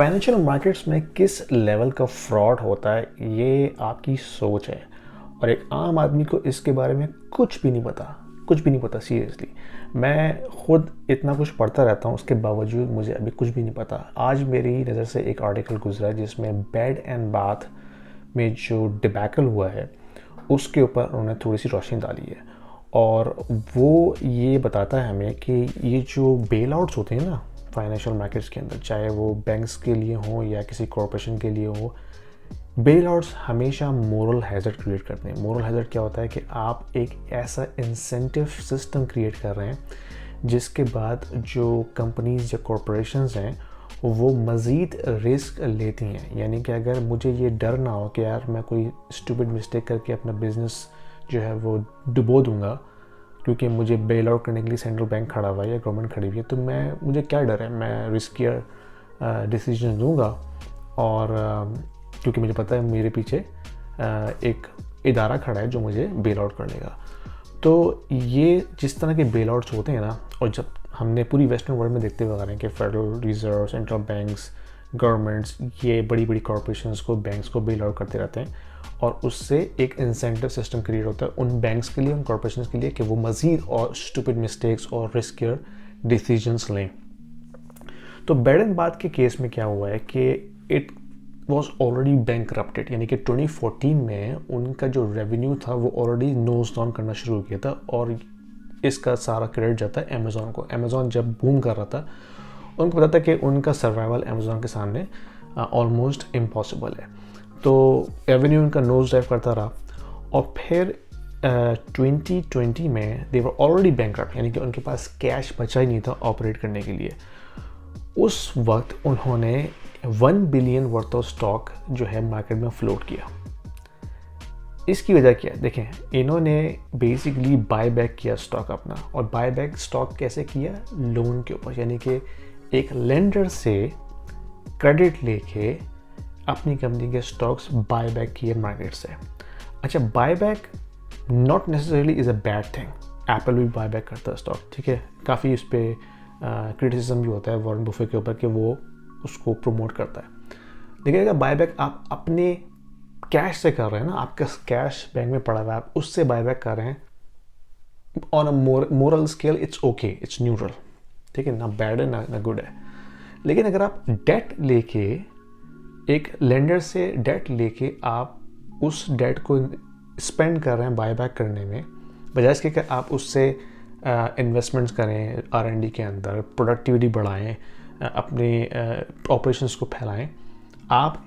Financial markets में किस level का फ्रॉड होता है ये आपकी सोच है और एक आम आदमी को इसके बारे में कुछ भी नहीं पता सीरियसली। मैं खुद इतना कुछ पढ़ता रहता हूँ, उसके बावजूद मुझे अभी कुछ भी नहीं पता। आज मेरी नज़र से एक आर्टिकल गुजरा जिसमें बेड एंड बाथ में जो डिबैकल हुआ है उसके ऊपर उन्होंने थोड़ी सी रोशनी डाली है और वो ये बताता है हमें कि ये जो बेल आउट्स होते हैं ना फाइनेंशियल मार्केट्स के अंदर, चाहे वो बैंक्स के लिए हो या किसी कॉरपोरेशन के लिए हो, बेल आउट्स हमेशा मोरल हैज़र्ड क्रिएट करते हैं। मोरल हैज़र्ड क्या होता है कि आप एक ऐसा इंसेंटिव सिस्टम क्रिएट कर रहे हैं जिसके बाद जो कंपनीज या कॉरपोरेशंस हैं वो मज़ीद रिस्क लेती हैं। यानी कि अगर मुझे ये डर ना हो कि यार मैं कोई स्टूपिड मिस्टेक करके अपना बिजनेस जो है वो डुबो दूंगा क्योंकि मुझे बेल आउट करने के लिए सेंट्रल बैंक खड़ा हुआ है या गवर्नमेंट खड़ी हुई है, तो मुझे क्या डर है, मैं रिस्कियर डिसीजन लूँगा और क्योंकि मुझे पता है मेरे पीछे एक इदारा खड़ा है जो मुझे बेल आउट कर लेगा। तो ये जिस तरह के बेल आउट्स होते हैं ना, और जब हमने पूरी वेस्टर्न वर्ल्ड में देखते हुए आ रहे हैं कि federal reserve, central banks, governments ये बड़ी बड़ी कॉरपोरेशंस को, बैंक्स को बेल आउट करते रहते हैं और उससे एक इंसेंटिव सिस्टम क्रिएट होता है उन बैंक्स के लिए, उन कॉरपोरेशंस के लिए कि वो मज़ीद और स्टूपिड मिस्टेक्स और रिस्कियर डिसीजंस लें। तो बेड एंड बाथ के केस में क्या हुआ है कि इट वॉज ऑलरेडी बैंकरप्टेड, यानी कि 2014 में उनका जो रेवेन्यू था वो ऑलरेडी नोज डाउन करना शुरू किया था और इसका सारा क्रेडिट जाता है अमेज़ॉन को। अमेज़ॉन जब बूम कर रहा था उनको पता था कि उनका सर्वाइवल अमेज़ॉन के सामने ऑलमोस्ट इम्पॉसिबल है, तो रेवेन्यू उनका नोज डाइव करता रहा और फिर 2020 में दे वर ऑलरेडी बैंकरप्ट, यानी कि उनके पास कैश बचा ही नहीं था ऑपरेट करने के लिए। उस वक्त उन्होंने 1 बिलियन वर्थ ऑफ स्टॉक जो है मार्केट में फ्लोट किया। इसकी वजह क्या है, देखें, इन्होंने बेसिकली बाय बैक किया स्टॉक अपना, और बाय बैक स्टॉक कैसे किया, लोन के ऊपर, यानी कि एक लेंडर से क्रेडिट लेके अपनी कंपनी के स्टॉक्स बाय बैक किए मार्केट से। अच्छा, buy back not necessarily is a bad thing, Apple भी बाय बैक करता है स्टॉक, ठीक है, काफ़ी इस पर क्रिटिसिज्म भी होता है वॉरेन बुफे के ऊपर कि वो उसको प्रमोट करता है। लेकिन अगर बाय बैक आप अपने कैश से कर रहे हैं ना, आपका कैश बैंक में पड़ा हुआ है, आप उससे बाय बैक कर रहे हैं, on a moral scale it's okay, it's neutral, ठीक है, ना बैड है ना गुड है। लेकिन अगर आप डेट लेके, एक लेंडर से डेट लेके आप उस डेट को स्पेंड कर रहे हैं बाय बैक करने में, बजाय इसके कि आप उससे इन्वेस्टमेंट्स करें R&D के अंदर, प्रोडक्टिविटी बढ़ाएं, अपने ऑपरेशंस को फैलाएं, आप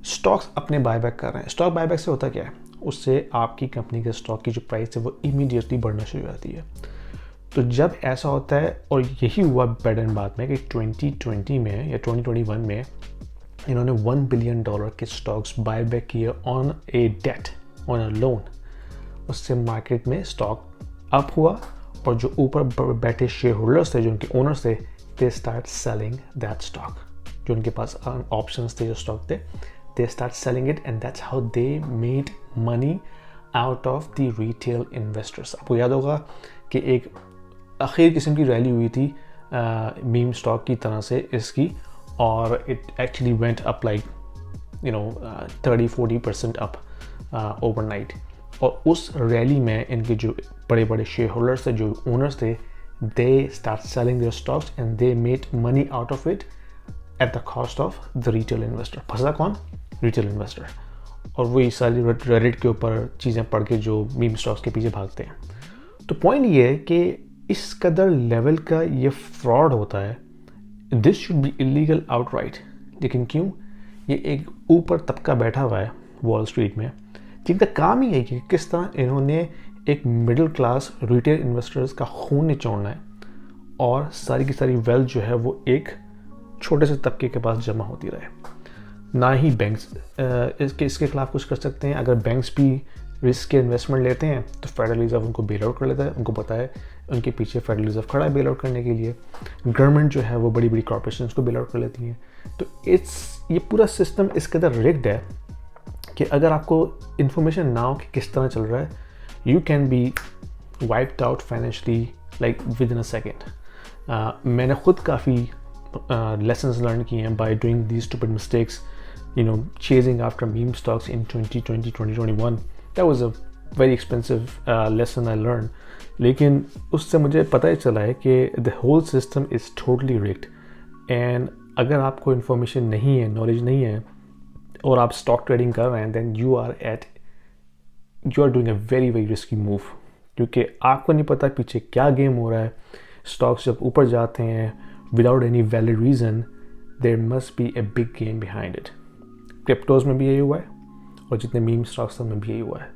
स्टॉक्स अपने बाय बैक कर रहे हैं। स्टॉक बाय बैक से होता क्या है, उससे आपकी कंपनी के स्टॉक की जो प्राइस है वो इमीडिएटली बढ़ना शुरू हो जाती है। तो जब ऐसा होता है, और यही हुआ बेड एंड बाथ में कि 2020 में या 2021 में इन्होंने $1 बिलियन के स्टॉक्स बाय बैक किए on a date, on a loan. उससे मार्केट में स्टॉक अप हुआ और जो ऊपर बैठे शेयर होल्डर्स थे, जो उनके ओनर्स थे, they start selling that stock. जो उनके पास ऑप्शंस थे, जो स्टॉक थे, they start selling it and that's how they made money out of the retail investors. आपको याद होगा कि एक आखिर किस्म की रैली हुई थी मीम स्टॉक की तरह से इसकी, और it actually went up like 30-40% up overnight. और उस रैली में इनके जो बड़े बड़े शेयर होल्डर्स थे, जो ओनर्स थे, they start selling their stocks and they made money out of it at the cost of the retail investor. फंसा कौन? Retail investor. और वही सारी रेडिट के ऊपर चीज़ें पढ़ के जो मीम स्टॉक्स के पीछे भागते हैं। तो पॉइंट ये है कि इस कदर लेवल का ये फ्रॉड होता है, this should be illegal outright. लेकिन क्यों? ये एक ऊपर तबका बैठा हुआ है वॉल स्ट्रीट में, जिनका काम ही है कि किस तरह इन्होंने एक मिडिल क्लास रिटेल इन्वेस्टर्स का खून निचोड़ना है और सारी की सारी वेल्थ जो है वो एक छोटे से तबके के पास जमा होती रहे। ना ही बैंक्स इसके खिलाफ कुछ कर सकते हैं। अगर बैंक्स भी रिस्क के इन्वेस्टमेंट लेते हैं तो फेडरल रिजर्व उनको बेल आउट कर लेता है, उनको पता है उनके पीछे फेडरल रिजर्व खड़ा है बेल आउट करने के लिए। गवर्नमेंट जो है वो बड़ी बड़ी कॉरपोरेशंस को बेल आउट कर लेती हैं। तो ये पूरा सिस्टम इस कदर रिग्ड है कि अगर आपको इन्फॉर्मेशन ना हो कि किस तरह चल रहा है, you can be wiped out financially like with in a second. मैंने खुद काफ़ी lessons learned किए हैं by doing these stupid mistakes, chasing after meme stocks in 2020, 2021. That was a very expensive lesson I learned. लेकिन उससे मुझे पता ही चला है कि the whole system is totally rigged. And अगर आपको information नहीं है, knowledge नहीं है, और आप stock trading कर रहे हैं, then you are doing a very very risky move. क्योंकि आपको नहीं पता पीछे क्या गेम हो रहा है. स्टॉक्स जब ऊपर जाते हैं without any valid reason, there must be a big game behind it. Cryptos में भी यही हुआ है और जितने मीम स्टॉक्स में भी यही हुआ है.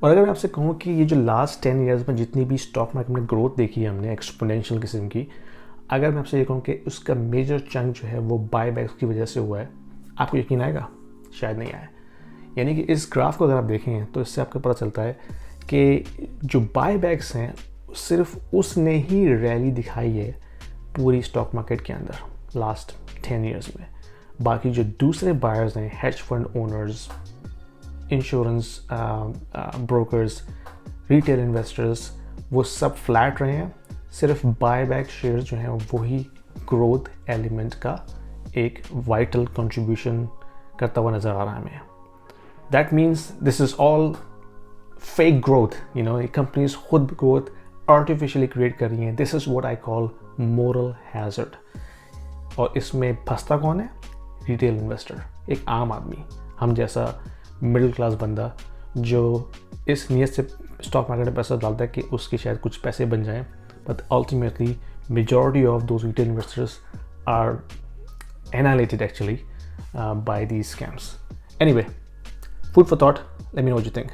और अगर मैं आपसे कहूँ कि ये जो लास्ट 10 ईयर्स में जितनी भी स्टॉक मार्केट में ग्रोथ देखी है हमने एक्सपोनेंशियल किस्म की, अगर मैं आपसे ये कहूँ कि उसका मेजर चंक जो है वो बाय बैक्स की वजह से हुआ है, आपको यकीन आएगा? शायद नहीं आया. यानी कि इस ग्राफ को अगर आप देखें तो इससे आपको पता चलता है कि जो बाय बैक्स हैं सिर्फ उसने ही रैली दिखाई है पूरी स्टॉक मार्केट के अंदर लास्ट 10 ईयर्स में. बाकी जो दूसरे बायर्स हैं, hedge fund owners, insurance brokers, retail investors, वो सब फ्लैट रहे हैं. सिर्फ बाय बैक शेयर्स जो हैं वही ग्रोथ एलिमेंट का एक वाइटल कंट्रीब्यूशन करता हुआ नज़र आ रहा है हमें. That means this is all fake growth. ये कंपनीज खुद ग्रोथ आर्टिफिशियली क्रिएट कर रही हैं. This is what I call moral hazard. और इसमें फंसता कौन है? रिटेल इन्वेस्टर, एक आम आदमी, हम जैसा मिडिल क्लास बंदा जो इस नीयत से स्टॉक मार्केट में पैसा डालता है कि उसके शायद कुछ पैसे बन जाएं. But ultimately majority of those retail investors are annihilated actually by these scams. Anyway, food for thought. Let me know what you think.